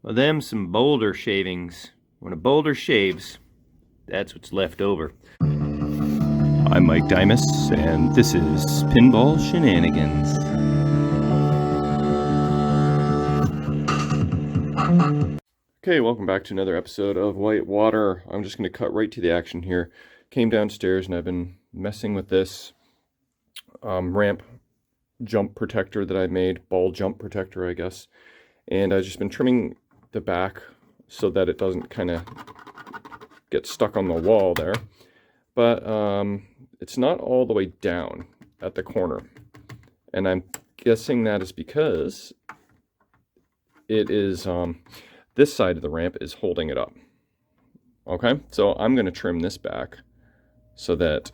Well, them some Boulder shavings. When a Boulder shaves, that's what's left over. I'm Mike Dimas, and this is Pinball Shenanigans. Okay, welcome back to another episode of White Water. I'm just going to cut right to the action here. Came downstairs and I've been messing with this ramp jump protector that I made, ball jump protector, I guess. And I've just been trimming the back so that it doesn't kind of get stuck on the wall there. But it's not all the way down at the corner. And I'm guessing that is because it is, this side of the ramp is holding it up. Okay, so I'm going to trim this back so that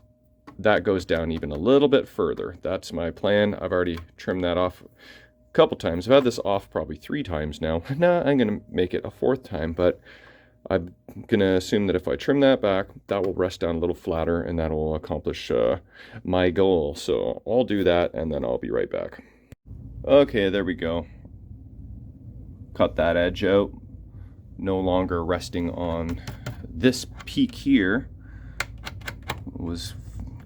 that goes down even a little bit further. That's my plan. I've already trimmed that off a couple times. I've had this off probably 3 times now. Now I'm going to make it a 4th time, but I'm going to assume that if I trim that back, that will rest down a little flatter and that will accomplish my goal. So I'll do that and then I'll be right back. Okay, there we go. Cut that edge out. No longer resting on this peak here. Was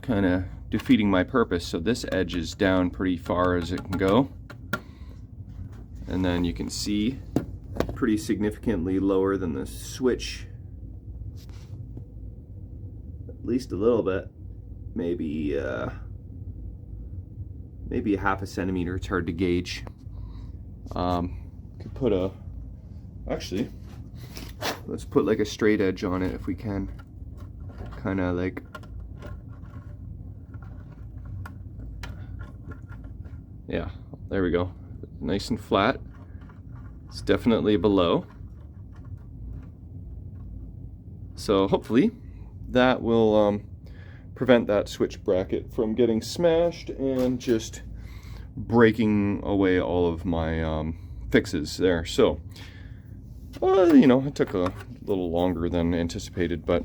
kind of defeating my purpose. So this edge is down pretty far as it can go. And then you can see pretty significantly lower than the switch. At least a little bit. Maybe maybe a half a centimeter. It's hard to gauge. Could put a, actually, let's put like a straight edge on it if we can. Kind of like, yeah, there we go. Nice and flat. It's definitely below. So hopefully that will prevent that switch bracket from getting smashed and just breaking away all of my fixes there. So, you know, it took a little longer than anticipated, but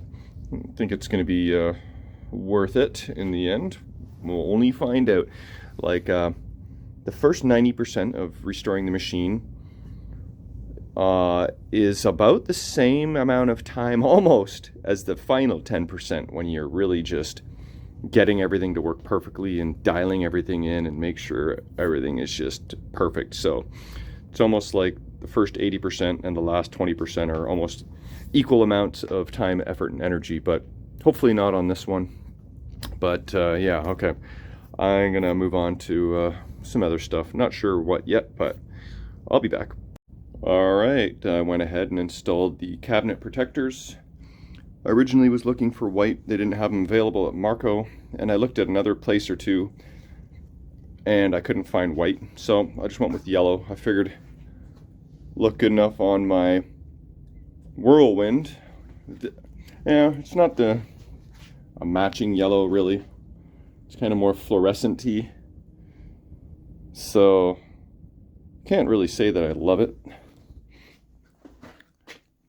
I think it's going to be worth it in the end. We'll only find out. Like, the first 90% of restoring the machine is about the same amount of time almost as the final 10% when you're really just getting everything to work perfectly and dialing everything in and make sure everything is just perfect. So it's almost like the first 80% and the last 20% are almost equal amounts of time, effort, and energy, but hopefully not on this one. But yeah, okay. I'm gonna move on to some other stuff. Not sure what yet, but I'll be back. All right, I went ahead and installed the cabinet protectors. I originally was looking for white. They didn't have them available at Marco, and I looked at another place or two, and I couldn't find white, so I just went with yellow. I figured looked good enough on my Whirlwind. Yeah, it's not a matching yellow, really. It's kind of more fluorescent-y. So, can't really say that I love it.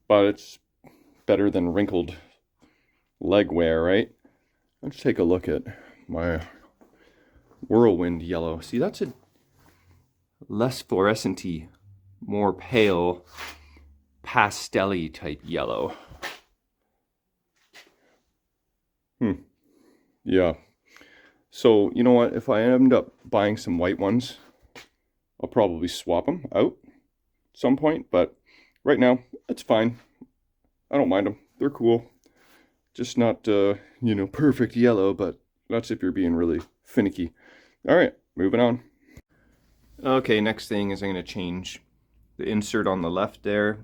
But it's better than wrinkled leg wear, right? Let's take a look at my Whirlwind yellow. See, that's a less fluorescent-y, more pale, pastel-y type yellow. Yeah. So, you know what? If I end up buying some white ones, I'll probably swap them out at some point. But right now, it's fine. I don't mind them. They're cool. Just not, you know, perfect yellow, but that's if you're being really finicky. All right, moving on. Okay, next thing is I'm going to change the insert on the left there.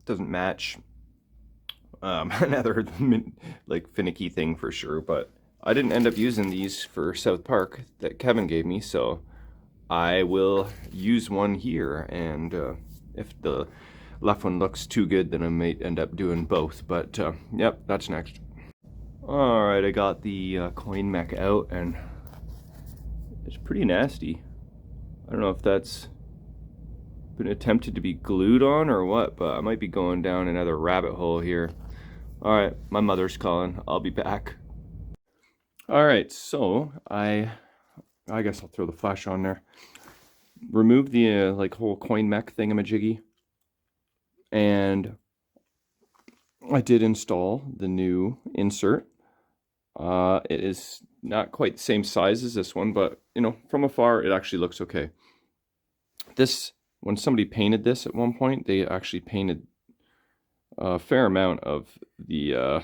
Doesn't match. Another like finicky thing for sure, but I didn't end up using these for South Park that Kevin gave me, so I will use one here, and if the left one looks too good, then I might end up doing both, but yep, that's next. Alright, I got the coin mech out, and it's pretty nasty. I don't know if that's been attempted to be glued on or what, but I might be going down another rabbit hole here. Alright, my mother's calling. I'll be back. Alright, so I guess I'll throw the flash on there. Remove the like whole coin mech thingamajiggy. And I did install the new insert. It is not quite the same size as this one, but you know, from afar it actually looks okay. This, when somebody painted this at one point, they actually painted a fair amount of the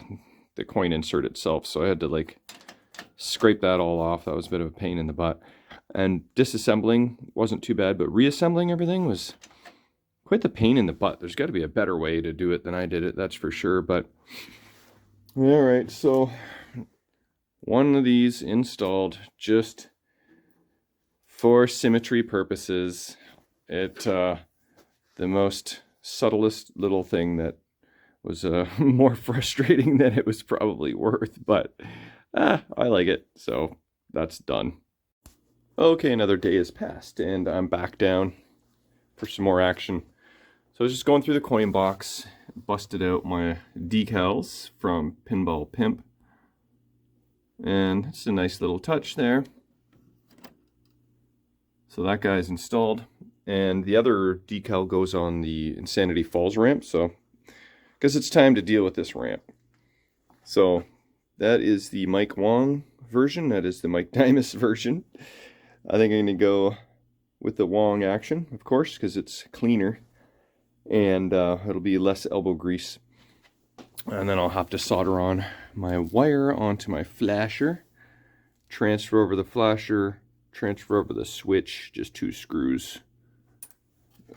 coin insert itself, so I had to like scrape that all off. That was a bit of a pain in the butt. And disassembling wasn't too bad, but reassembling everything was quite the pain in the butt. There's got to be a better way to do it than I did it, that's for sure. But all right, so one of these installed just for symmetry purposes. It the most subtlest little thing that was more frustrating than it was probably worth, but I like it, so that's done. Okay, another day has passed and I'm back down for some more action. So I was just going through the coin box, busted out my decals from Pinball Pimp, and it's a nice little touch there. So that guy's installed, and the other decal goes on the Insanity Falls ramp, so I guess it's time to deal with this ramp. So that is the Mike Wong version, that is the Mike Dimas version. I think I'm going to go with the Wong action, of course, because it's cleaner, and it'll be less elbow grease. And then I'll have to solder on my wire onto my flasher, transfer over the flasher, transfer over the switch, just 2 screws.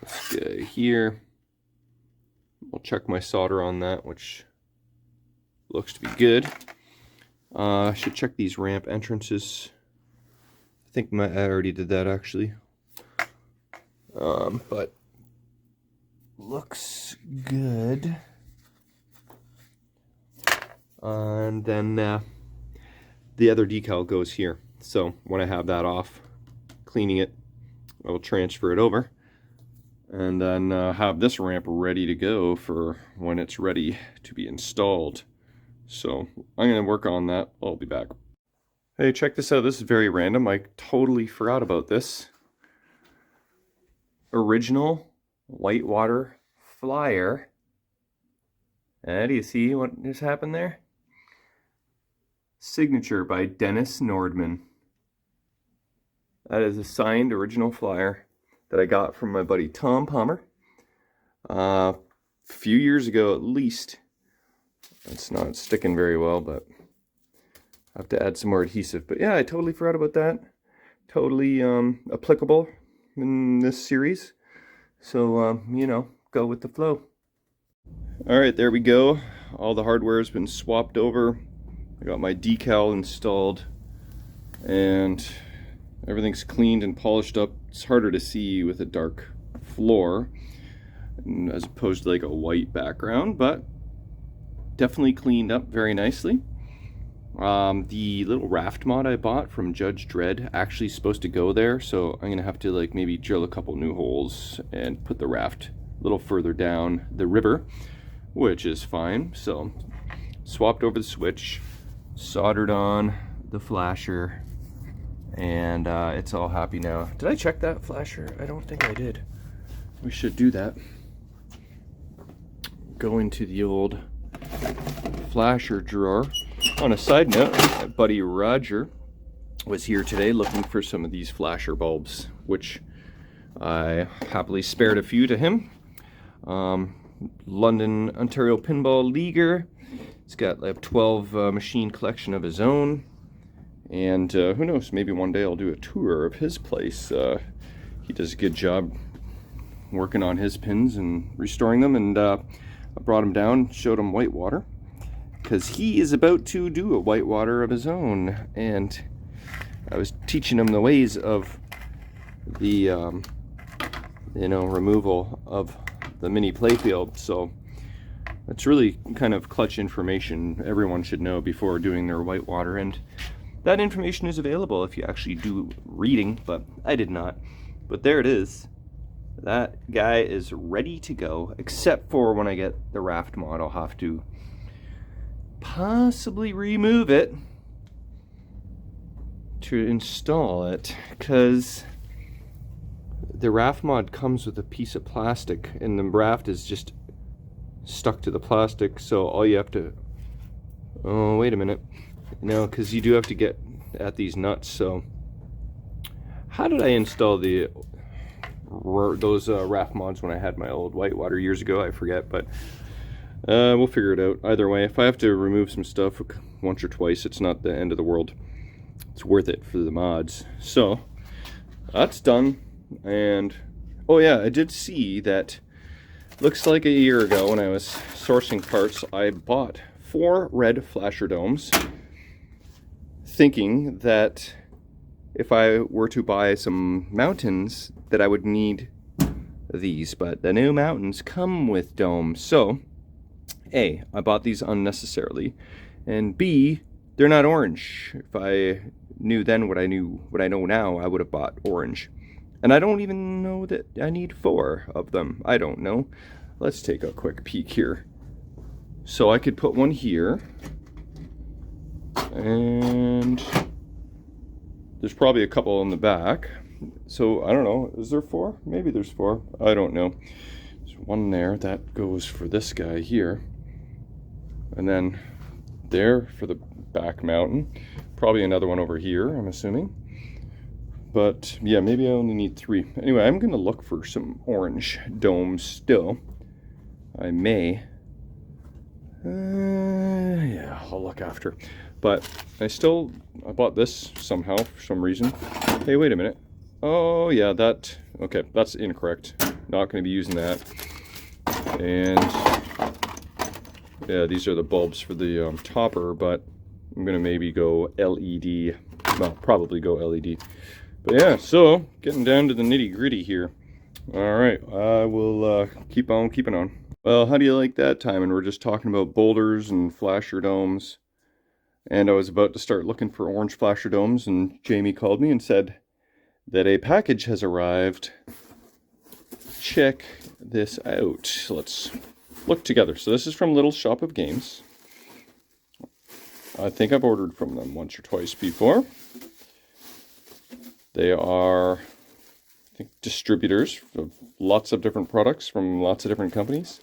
This guy here. I'll check my solder on that, which looks to be good. I should check these ramp entrances. I think I already did that actually. But looks good. And then the other decal goes here. So when I have that off, cleaning it, I will transfer it over. And then have this ramp ready to go for when it's ready to be installed. So I'm going to work on that. I'll be back. Hey, check this out. This is very random. I totally forgot about this. Original whitewater flyer. Do you see what just happened there? Signature by Dennis Nordman. That is a signed original flyer that I got from my buddy Tom Palmer a few years ago at least. It's not sticking very well, but I have to add some more adhesive. But yeah, I totally forgot about that. Totally applicable in this series. So, you know, go with the flow. All right, there we go. All the hardware has been swapped over. I got my decal installed and everything's cleaned and polished up. It's harder to see with a dark floor as opposed to like a white background, but definitely cleaned up very nicely. The little raft mod I bought from Judge Dredd actually is supposed to go there, so I'm gonna have to like maybe drill a couple new holes and put the raft a little further down the river, which is fine. So swapped over the switch, soldered on the flasher, and it's all happy now. Did I check that flasher? I don't think I did. We should do that. Go into the old flasher drawer. On a side note, my buddy Roger was here today looking for some of these flasher bulbs, which I happily spared a few to him. London, Ontario Pinball Leaguer. He's got like 12 machine collection of his own. And who knows, maybe one day I'll do a tour of his place. He does a good job working on his pins and restoring them. And I brought him down, showed him whitewater, because he is about to do a whitewater of his own. And I was teaching him the ways of the, you know, removal of the mini playfield. So it's really kind of clutch information everyone should know before doing their whitewater. And that information is available if you actually do reading, but I did not. But there it is. That guy is ready to go, except for when I get the raft mod, I'll have to possibly remove it to install it, because the raft mod comes with a piece of plastic and the raft is just stuck to the plastic, so all you have to, oh wait a minute, no, because you do have to get at these nuts. So how did I install those raft mods when I had my old whitewater years ago? I forget, but we'll figure it out. Either way, if I have to remove some stuff once or twice, it's not the end of the world. It's worth it for the mods. So that's done. And oh yeah, I did see that, looks like a year ago when I was sourcing parts, I bought 4 red flasher domes, thinking that if I were to buy some mountains that I would need these, but the new mountains come with domes. So A, I bought these unnecessarily, and B, they're not orange. If I knew then what I know now, I would have bought orange. And I don't even know that I need 4 of them. I don't know. Let's take a quick peek here. So I could put one here, and there's probably a couple in the back. So I don't know, is there 4? Maybe there's 4. I don't know. There's one there that goes for this guy here, and then there for the back mountain. Probably another one over here, I'm assuming. But yeah, maybe I only need 3. Anyway, I'm gonna look for some orange domes still. I may. Yeah, I'll look after. But I bought this somehow for some reason. Hey, wait a minute. Oh yeah, okay, that's incorrect. Not gonna be using that. And yeah, these are the bulbs for the topper, but I'm gonna maybe go LED. Well, probably go LED. But yeah, so getting down to the nitty gritty here. All right, I will keep on keeping on. Well, how do you like that time? And we're just talking about boulders and flasher domes. And I was about to start looking for orange flasher domes, and Jamie called me and said that a package has arrived. Check this out. Let's look together. So this is from Little Shop of Games. I think I've ordered from them once or twice before. They are, I think, distributors of lots of different products from lots of different companies.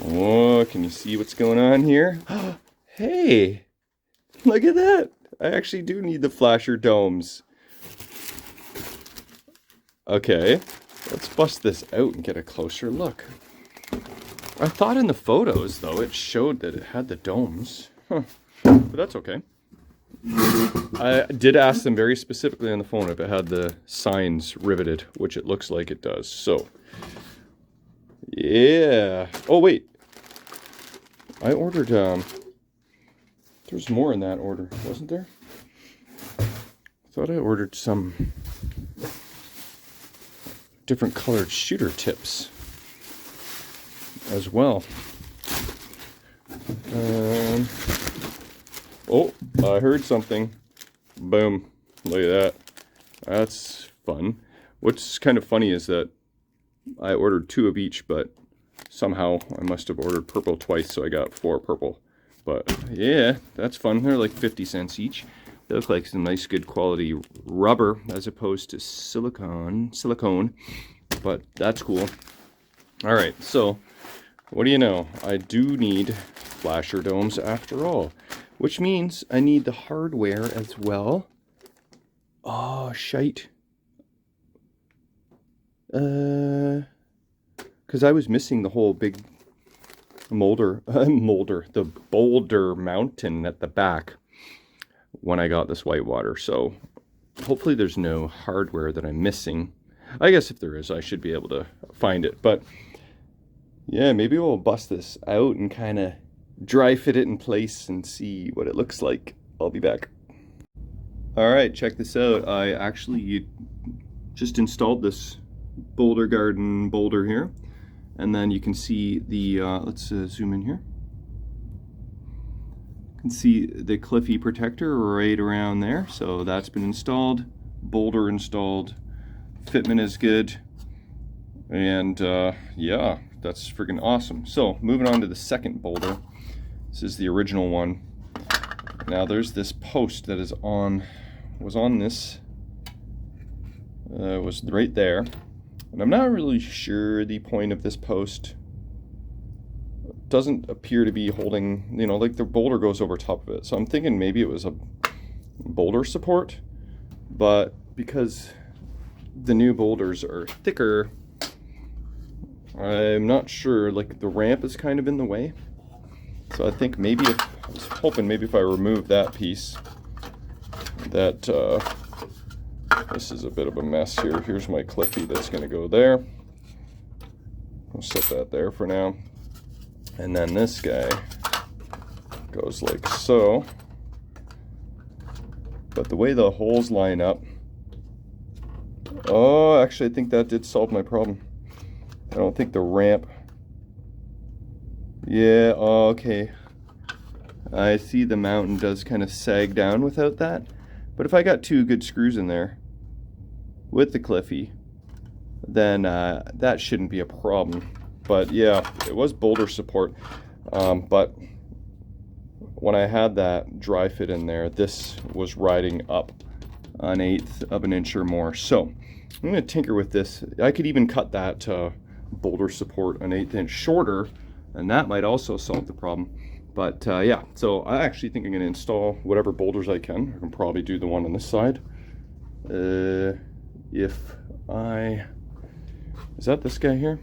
Oh, can you see what's going on here? Hey, look at that. I actually do need the flasher domes. Okay, let's bust this out and get a closer look. I thought in the photos, though, it showed that it had the domes. Huh. But that's okay. I did ask them very specifically on the phone if it had the signs riveted, which it looks like it does. So, yeah. Oh, wait. I ordered, there's more in that order, wasn't there? I thought I ordered some different colored shooter tips as well. Oh, I heard something. Boom. Look at that. That's fun. What's kind of funny is that I ordered 2 of each, but somehow I must have ordered purple twice, so I got 4 purple. But yeah, that's fun. They're like 50 cents each. They look like some nice good quality rubber as opposed to silicone, but that's cool. All right, so what do you know? I do need flasher domes after all, which means I need the hardware as well. Oh, shite. Because I was missing the whole big the Boulder mountain at the back when I got this whitewater. So hopefully there's no hardware that I'm missing. I guess if there is, I should be able to find it. But yeah, maybe we'll bust this out and kind of dry fit it in place and see what it looks like. I'll be back. All right, check this out. I actually just installed this Boulder Garden boulder here. And then you can see the, let's zoom in here. You can see the Cliffy protector right around there. So that's been installed, boulder installed, fitment is good. And yeah, that's freaking awesome. So moving on to the second boulder. This is the original one. Now there's this post that was on this, was right there. And I'm not really sure the point of this post. Doesn't appear to be holding, you know, like the boulder goes over top of it. So I'm thinking maybe it was a boulder support, but because the new boulders are thicker, I'm not sure. Like the ramp is kind of in the way. So I think maybe I was hoping maybe if I remove that piece, that this is a bit of a mess here. Here's my Cliffy that's going to go there. I'll set that there for now. And then this guy goes like so. But the way the holes line up, oh, actually I think that did solve my problem. I don't think the ramp, yeah, okay. I see the mountain does kind of sag down without that. But if I got 2 good screws in there with the Cliffy, then that shouldn't be a problem. But yeah, it was boulder support, but when I had that dry fit in there, this was riding up 1/8 of an inch or more. So I'm going to tinker with this. I could even cut that boulder support 1/8 inch shorter, and that might also solve the problem. But yeah, so I actually think I'm going to install whatever boulders I can. I can probably do the one on this side. Is that this guy here?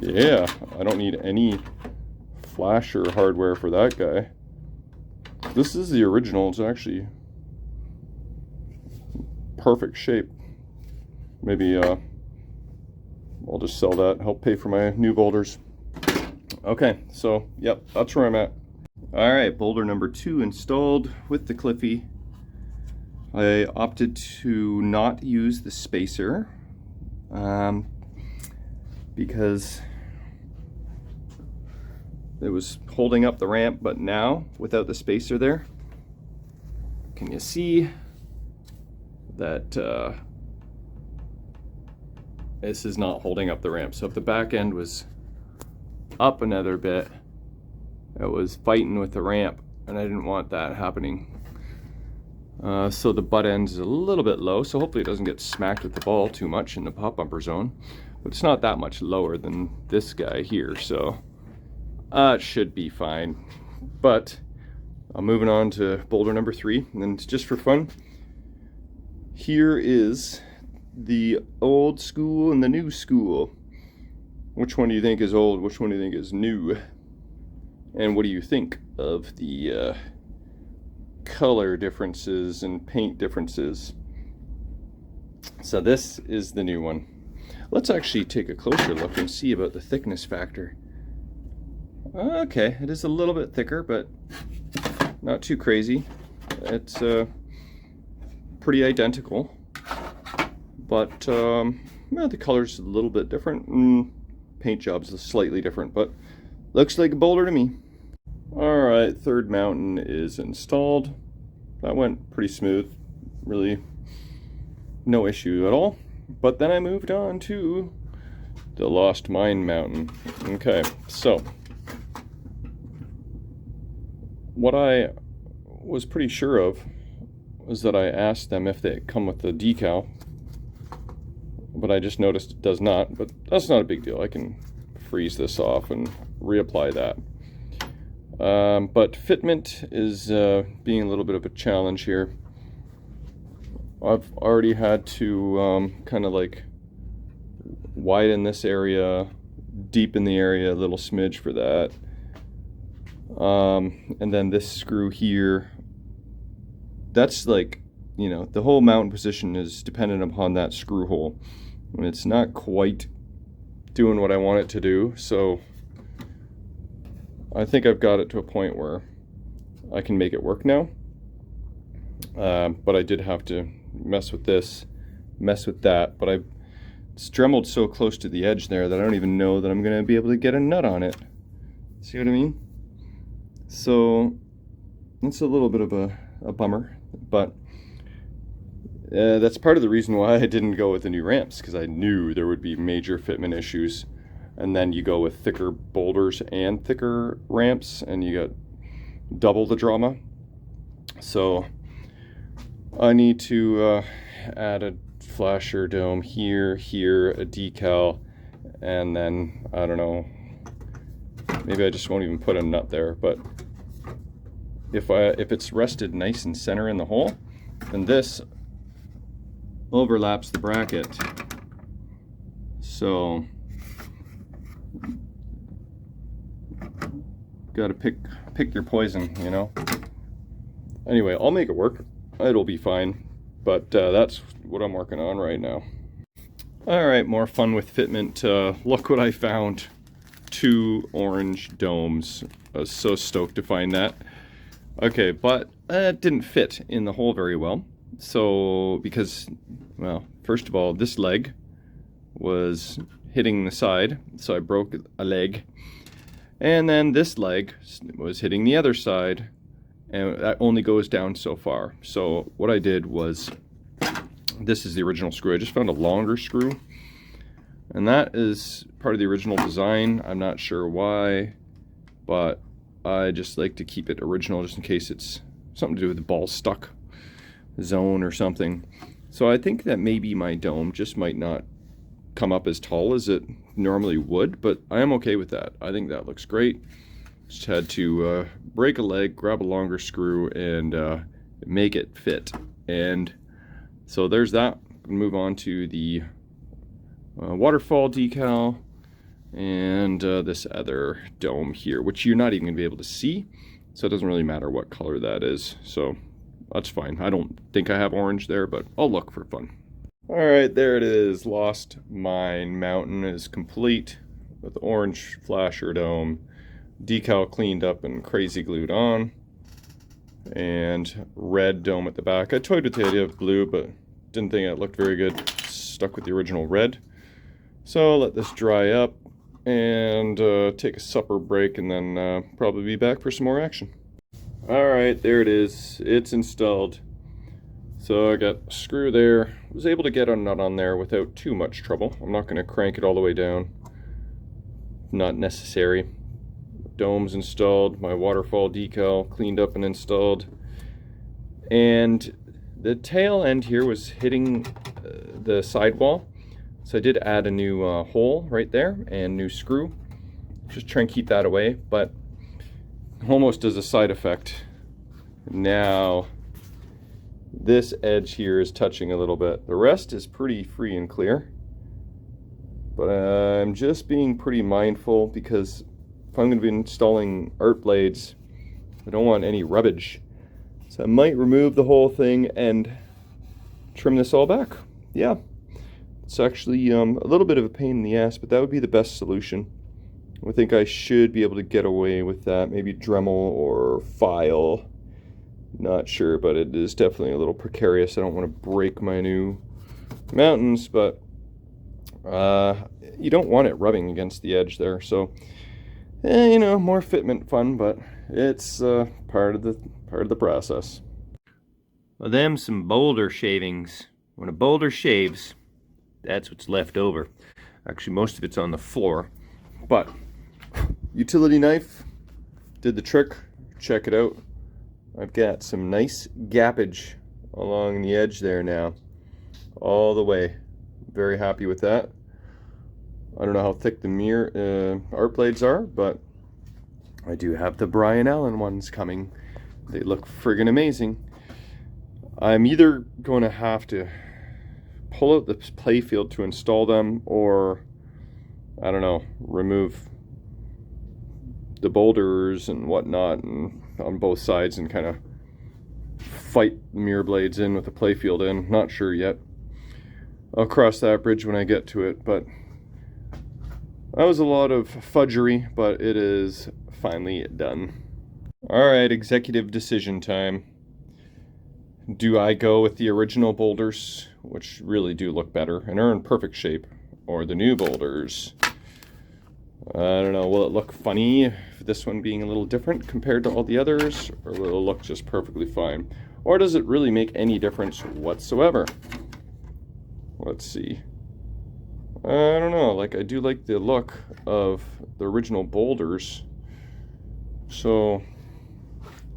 Yeah, I don't need any flasher hardware for that guy. This is the original. It's actually perfect shape. Maybe I'll just sell that, help pay for my new boulders. Okay, so yep, that's where I'm at. All right, boulder number 2 installed with the Cliffy. I opted to not use the spacer because it was holding up the ramp, but now without the spacer there, can you see that this is not holding up the ramp? So if the back end was up another bit, it was fighting with the ramp, and I didn't want that happening. So the butt end is a little bit low, so hopefully it doesn't get smacked with the ball too much in the pop bumper zone. But it's not that much lower than this guy here, so it should be fine. But I'm moving on to boulder number 3, and then just for fun, here is the old school and the new school. Which one do you think is old? Which one do you think is new? And what do you think of the color differences and paint differences? So this is the new one. Let's actually take a closer look and see about the thickness factor. Okay, it is a little bit thicker, but not too crazy. It's pretty identical, but well, the color's a little bit different. Paint job's slightly different, but looks like a boulder to me. Alright, third mountain is installed. That went pretty smooth, really no issue at all. But then I moved on to the Lost Mine mountain. Okay, so what I was pretty sure of was that I asked them if they come with the decal, but I just noticed it does not. But that's not a big deal. I can freeze this off and reapply that. But fitment is being a little bit of a challenge here. I've already had to kind of like widen this area, deepen the area a little smidge for that. And then this screw here, that's like, you know, the whole mountain position is dependent upon that screw hole. And it's not quite doing what I want it to do, so I think I've got it to a point where I can make it work now. But I did have to mess with this, mess with that, but it's dremeled so close to the edge there that I don't even know that I'm going to be able to get a nut on it. See what I mean? So it's a little bit of a bummer, but that's part of the reason why I didn't go with the new ramps, because I knew there would be major fitment issues. And then you go with thicker boulders and thicker ramps, and you got double the drama. So I need to add a flasher dome here, a decal, and then, I don't know, maybe I just won't even put a nut there, but if it's rested nice and center in the hole, then this overlaps the bracket. So gotta pick your poison, you know. Anyway, I'll make it work. It'll be fine, but that's what I'm working on right now. All right, more fun with fitment. Look what I found. 2 orange domes. I was so stoked to find that. Okay, but it didn't fit in the hole very well. So, because, well, first of all, this leg was hitting the side, so I broke a leg. And then this leg was hitting the other side, and that only goes down so far. So what I did was, this is the original screw. I just found a longer screw, and that is part of the original design. I'm not sure why, but I just like to keep it original just in case it's something to do with the ball stuck zone or something. So I think that maybe my dome just might not come up as tall as it normally would, but I am okay with that. I think that looks great. Just had to break a leg, grab a longer screw, and make it fit. And so there's that. Move on to the waterfall decal and this other dome here, which you're not even going to be able to see, so it doesn't really matter what color that is. So that's fine. I don't think I have orange there, but I'll look for fun. Alright, there it is. Lost Mine Mountain is complete with orange flasher dome, decal cleaned up and crazy glued on, and red dome at the back. I toyed with the idea of blue, but didn't think it looked very good. Stuck with the original red. So let this dry up and take a supper break, and then probably be back for some more action. Alright, there it is. It's installed. So I got a screw there. Was able to get a nut on there without too much trouble. I'm not going to crank it all the way down. Not necessary. Dome's installed. My waterfall decal cleaned up and installed. And the tail end here was hitting the sidewall. So I did add a new hole right there and new screw. Just try and keep that away, but almost as a side effect. Now this edge here is touching a little bit. The rest is pretty free and clear, but I'm just being pretty mindful because if I'm going to be installing art blades, I don't want any rubbish. So I might remove the whole thing and trim this all back. Yeah, it's actually a little bit of a pain in the ass, but that would be the best solution. I think I should be able to get away with that. Maybe Dremel or file. Not sure, but it is definitely a little precarious. I don't want to break my new mountains, but you don't want it rubbing against the edge there. So, you know, more fitment fun, but it's part of the process. Well, them some Boulder shavings. When a boulder shaves, that's what's left over. Actually, most of it's on the floor, but utility knife did the trick. Check it out. I've got some nice gappage along the edge there now, all the way. Very happy with that. I don't know how thick the art blades are, but I do have the Brian Allen ones coming. They look friggin' amazing. I'm either going to have to pull out the playfield to install them, or I don't know, remove the boulders and whatnot and on both sides and kind of fight mirror blades in with the playfield in. Not sure yet. I'll cross that bridge when I get to it, but that was a lot of fudgery, but it is finally done. Alright, executive decision time. Do I go with the original boulders, which really do look better and are in perfect shape, or the new boulders? I don't know, will it look funny, this one being a little different compared to all the others, or will it look just perfectly fine? Or does it really make any difference whatsoever? Let's see. I don't know, like I do like the look of the original boulders, so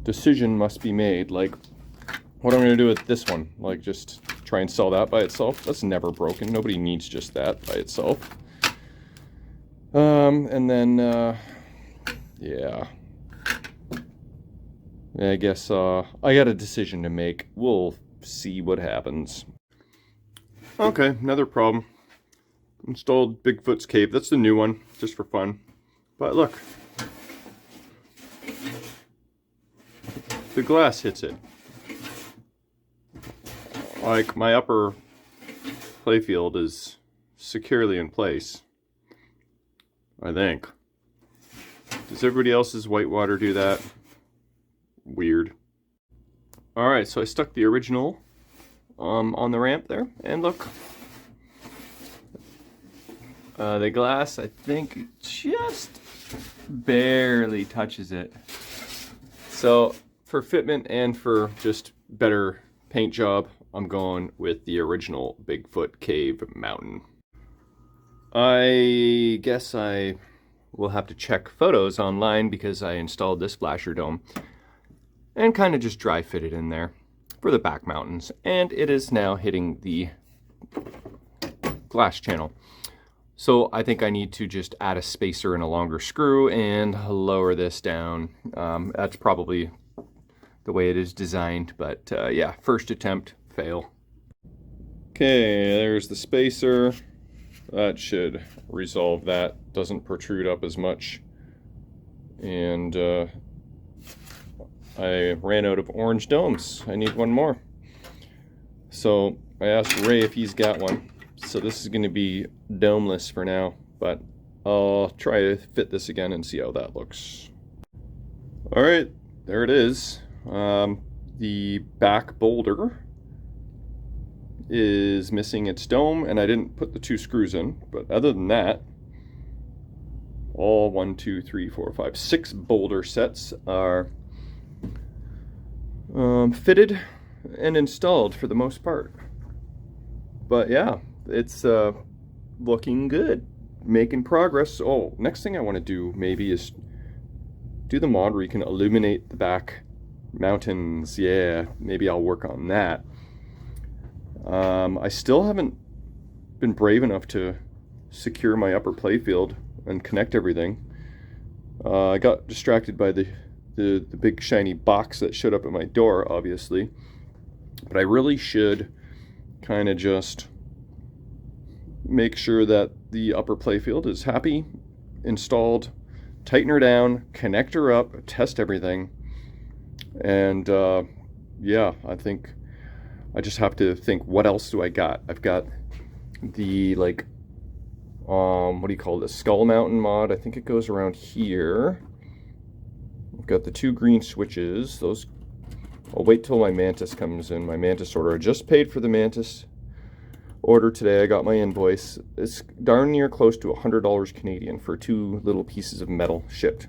decision must be made, like what I'm going to do with this one. Like just try and sell that by itself. That's never broken. Nobody needs just that by itself. And then, yeah. I guess I got a decision to make. We'll see what happens. Okay, another problem. Installed Bigfoot's cave. That's the new one, just for fun. But look. The glass hits it. Like, my upper playfield is securely in place, I think. Does everybody else's whitewater do that? Weird. Alright, so I stuck the original on the ramp there, and look. The glass, I think, just barely touches it. So, for fitment and for just better paint job, I'm going with the original Bigfoot Cave Mountain. I guess I will have to check photos online because I installed this flasher dome and kind of just dry fitted in there for the back mountains, and it is now hitting the glass channel. So I think I need to just add a spacer and a longer screw and lower this down. That's probably the way it is designed, but yeah, first attempt, fail. Okay, there's the spacer. That should resolve that. Doesn't protrude up as much. And I ran out of orange domes. I need one more. So I asked Ray if he's got one. So this is going to be domeless for now, but I'll try to fit this again and see how that looks. Alright, there it is. The back Boulder is missing its dome, and I didn't put the 2 screws in, but other than that, all 1, 2, 3, 4, 5, 6 Boulder sets are fitted and installed for the most part. But yeah, it's looking good, making progress. Oh, next thing I want to do maybe is do the mod where you can illuminate the back mountains. Yeah, maybe I'll work on that. I still haven't been brave enough to secure my upper playfield and connect everything. I got distracted by the big shiny box that showed up at my door, obviously. But I really should kind of just make sure that the upper playfield is happy, installed, tighten her down, connect her up, test everything. And yeah, I think I just have to think, what else do I got? I've got the, like, what do you call it, Skull Mountain mod. I think it goes around here. I've got the 2 green switches. Those, I'll wait till my Mantis comes in, my Mantis order. I just paid for the Mantis order today. I got my invoice. It's darn near close to $100 Canadian for 2 little pieces of metal shipped.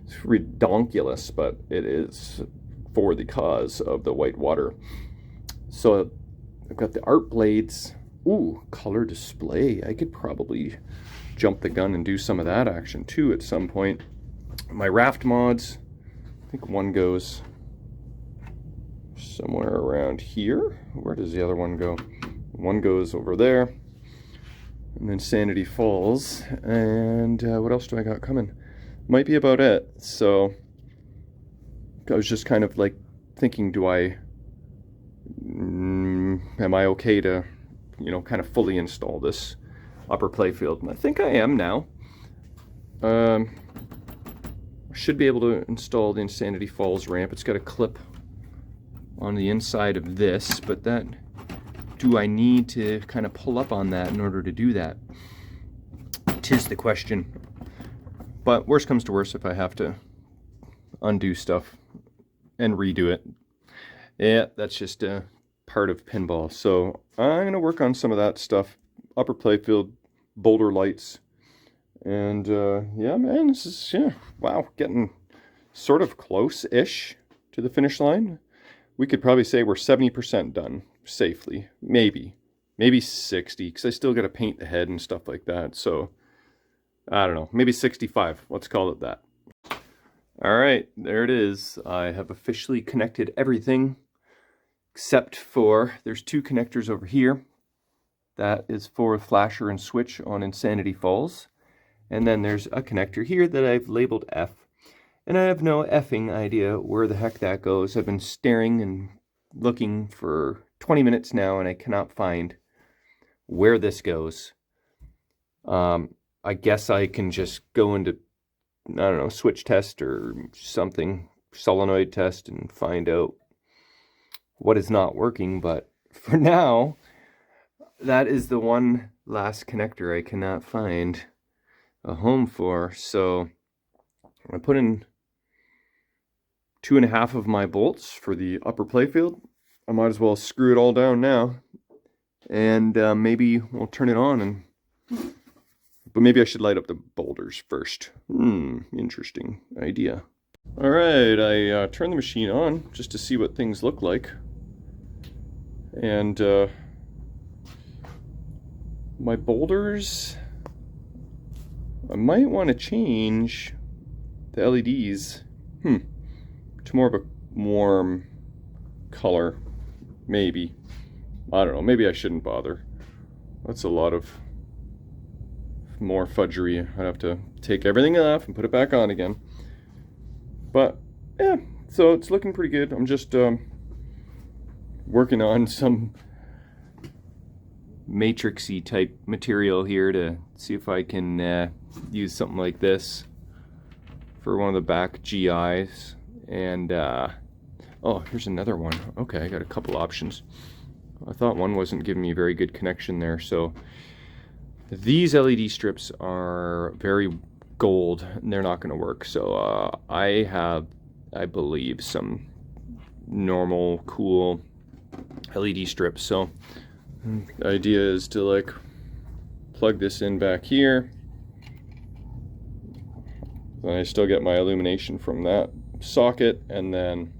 It's redonkulous, but it is for the cause of the white water. So I've got the art blades. Ooh, color display. I could probably jump the gun and do some of that action too at some point. My raft mods, I think one goes somewhere around here. Where does the other one go? One goes over there. And then Sanity Falls. And what else do I got coming? Might be about it. So I was just kind of like thinking, am I okay to, you know, kind of fully install this upper playfield? And I think I am now. I should be able to install the Insanity Falls ramp. It's got a clip on the inside of this, but that, do I need to kind of pull up on that in order to do that? 'Tis the question. But worst comes to worst, if I have to undo stuff and redo it, yeah, that's just a part of pinball. So I'm going to work on some of that stuff. Upper playfield, Boulder lights. And yeah, man, this is, yeah, wow, getting sort of close-ish to the finish line. We could probably say we're 70% done safely. Maybe 60, because I still got to paint the head and stuff like that. So I don't know, maybe 65. Let's call it that. All right, there it is. I have officially connected everything except for there's two connectors over here. That is for flasher and switch on Insanity Falls. And then there's a connector here that I've labeled F. And I have no effing idea where the heck that goes. I've been staring and looking for 20 minutes now, and I cannot find where this goes. I guess I can just go into, I don't know, switch test or something, solenoid test, and find out what is not working. But for now, that is the one last connector I cannot find a home for. So I put in 2.5 of my bolts for the upper playfield. I might as well screw it all down now, and maybe we'll turn it on. But maybe I should light up the boulders first. Interesting idea. All right, I turned the machine on just to see what things look like, and my boulders, I might want to change the LEDs to more of a warm color, maybe. I don't know, maybe I shouldn't bother. That's a lot of more fudgery. I'd have to take everything off and put it back on again. But yeah, so it's looking pretty good. I'm just working on some matrixy type material here to see if I can use something like this for one of the back GIs. And oh, here's another one. Okay, I got a couple options. I thought one wasn't giving me a very good connection there. So these LED strips are very gold and they're not going to work. So I have, I believe, some normal cool LED strips. So the idea is to like plug this in back here. Then I still get my illumination from that socket, and then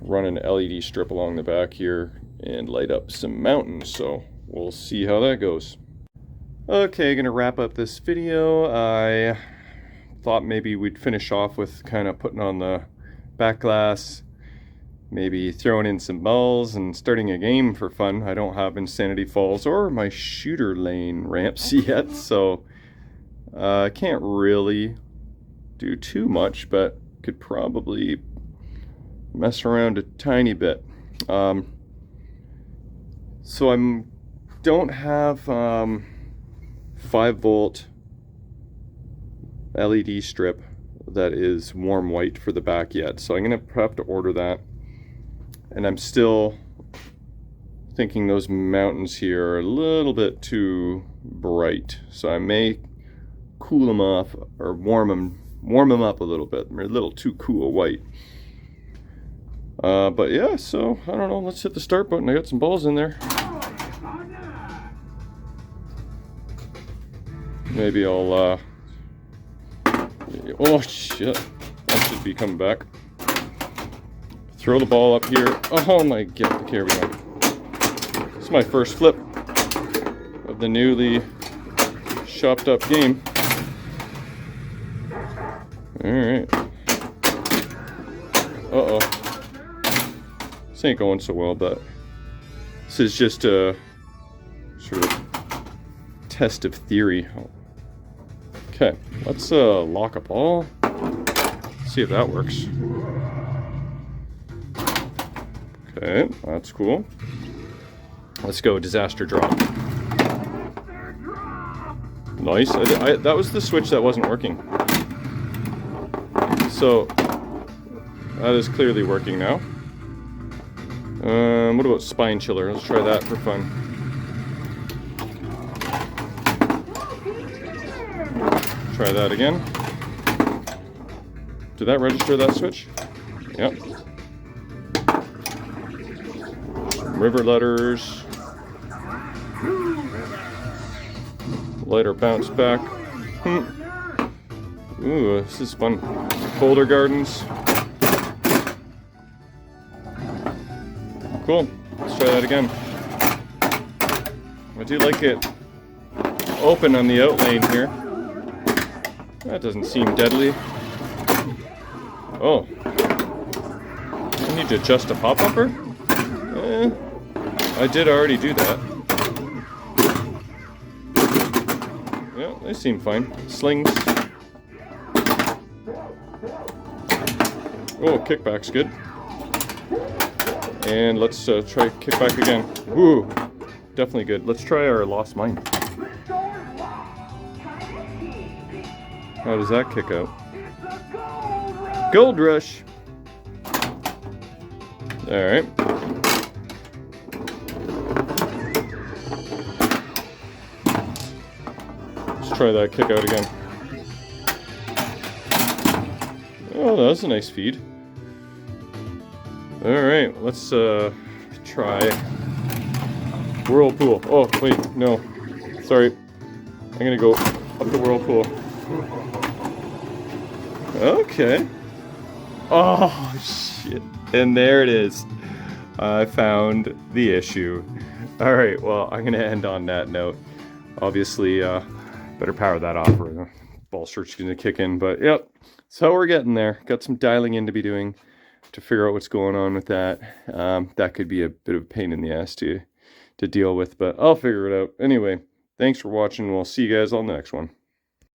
run an LED strip along the back here and light up some mountains. So we'll see how that goes. Okay, gonna wrap up this video. I thought maybe we'd finish off with kind of putting on the back glass, maybe throwing in some balls and starting a game for fun. I don't have Insanity Falls or my shooter lane ramps yet, so I can't really do too much, but could probably mess around a tiny bit. So I don't have 5-volt LED strip that is warm white for the back yet, so I'm gonna have to order that. And I'm still thinking those mountains here are a little bit too bright, so I may cool them off or warm them up a little bit. They're a little too cool white. But yeah, so I don't know, let's hit the start button. I got some balls in there. Maybe I'll oh shit, that should be coming back. Throw the ball up here. Oh my god, okay, here we go. This is my first flip of the newly shopped up game. Alright. Uh-oh. This ain't going so well, but this is just a sort of test of theory. Okay, let's lock a ball. See if that works. Okay, that's cool. Let's go disaster drop. Nice. That was the switch that wasn't working. So that is clearly working now. What about spine chiller? Let's try that for fun. Try that again. Did that register that switch? Yep. River letters. Lighter bounce back. Ooh, this is fun. Boulder Gardens. Cool. Let's try that again. I do like it open on the out lane here. That doesn't seem deadly. Oh. I need to adjust a pop bumper? I did already do that. Yeah, they seem fine. Slings. Oh, kickback's good. And let's try kickback again. Woo, definitely good. Let's try our lost mine. How does that kick out? Gold rush. All right. Let's try that kick out again. Oh, that was a nice feed. All right, let's try whirlpool. Oh, wait, no. Sorry. I'm gonna go up the whirlpool. Okay. Oh, shit. And there it is. I found the issue. All right, well, I'm gonna end on that note. Obviously, better power that off or the ball search is gonna kick in, but yep. So we're getting there. Got some dialing in to be doing to figure out what's going on with that. That could be a bit of a pain in the ass to deal with, but I'll figure it out. Anyway, thanks for watching. We'll see you guys on the next one.